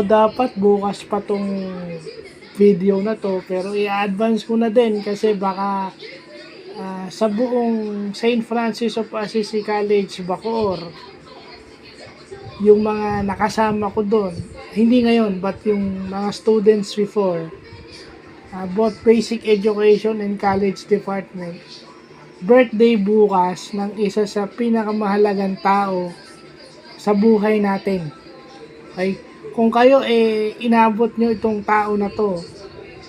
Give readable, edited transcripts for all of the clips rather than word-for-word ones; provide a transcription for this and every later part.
dapat bukas pa tong video na to, pero i-advance ko na din kasi baka sa buong St. Francis of Assisi College, Bacoor, yung mga nakasama ko doon, hindi ngayon, but yung mga students before, both basic education and college department, birthday bukas ng isa sa pinakamahalagang tao sa buhay natin. Okay? Kung kayo inabot nyo itong tao na to,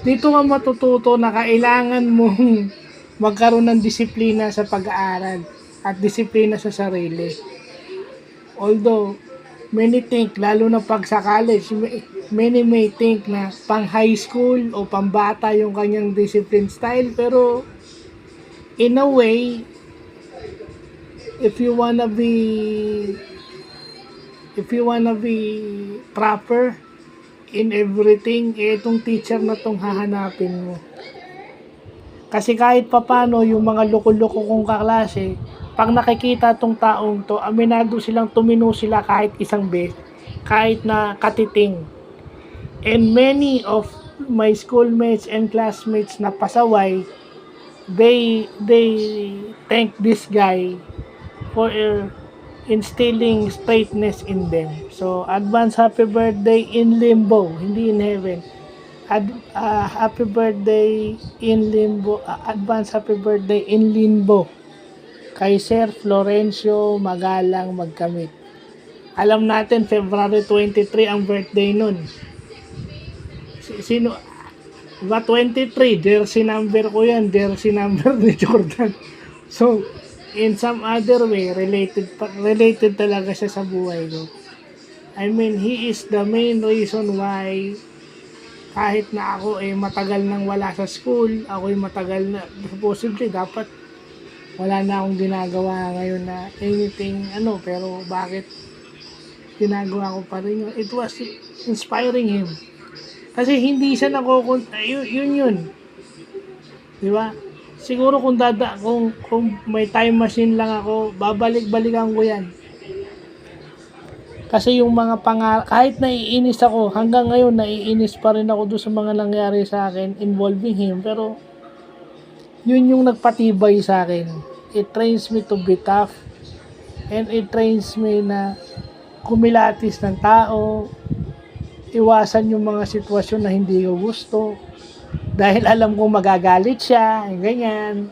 dito ka matututo na kailangan mong magkaroon ng disiplina sa pag-aaral at disiplina sa sarili. Although, many think, lalo na pag sa college, many may think na pang high school o pang bata yung kanyang discipline style, pero in a way, if you wanna be proper in everything, itong teacher na tong hahanapin mo. Kasi kahit papano yung mga loko-loko kong kaklase, pag nakikita tong taong to, aminado silang tumino sila kahit isang beses, kahit na katiting. And many of my schoolmates and classmates na pasaway, they thank this guy for instilling straightness in them. So, advance happy birthday in limbo, hindi in heaven. Happy birthday in limbo, advance happy birthday in limbo kay Sir Florencio Magalang Magkamit. Alam natin, February 23 ang birthday nun. Sino? Ba 23, jersey number ko yan, jersey number ni Jordan. So, in some other way, related talaga siya sa buhay ko. I mean, he is the main reason why kahit na ako matagal nang wala sa school, ako matagal na, possibly dapat wala na akong ginagawa ngayon na anything, pero bakit ginagawa ko pa rin yun? It was inspiring him. Kasi hindi siya yun. Di ba? Siguro kung may time machine lang ako, babalik-balikan ko yan. Kasi yung mga kahit naiinis ako, hanggang ngayon naiinis pa rin ako doon sa mga nangyari sa akin involving him, pero yun yung nagpatibay sa akin. It trains me to be tough, and it trains me na kumilatis ng tao, iwasan yung mga sitwasyon na hindi ko gusto, dahil alam kong magagalit siya, ganyan.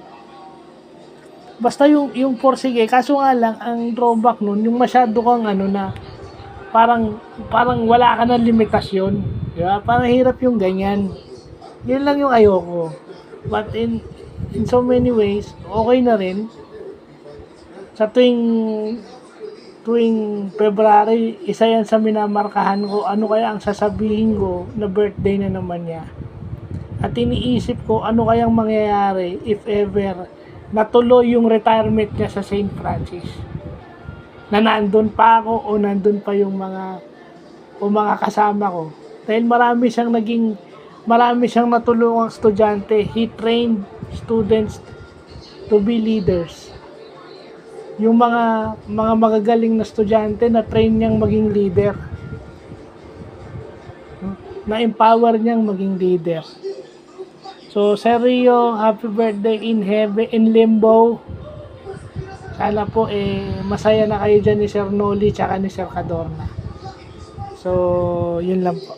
Basta yung porsige, kaso nga lang, ang drawback nun, yung masyado kang na, parang wala ka ng limitasyon. Diba? Parang hirap yung ganyan. Yun lang yung ayoko. But in so many ways, okay na rin. Sa tuwing February, isa yan sa minamarkahan ko, ano kaya ang sasabihin ko na birthday na naman niya. At iniisip ko, ano kayang mangyayari if ever natuloy yung retirement niya sa St. Francis. Na nandun pa ako o nandun pa yung mga kasama ko. Dahil marami siyang natulungang estudyante. He trained students to be leaders. Yung mga magagaling na estudyante na train niyang maging leader. Na-empower niyang maging leader. So, Sir Rio, happy birthday in heaven, in limbo. Sana po masaya na kayo dyan ni Sir Noli tsaka ni Sir Cadorna. So, yun lang po.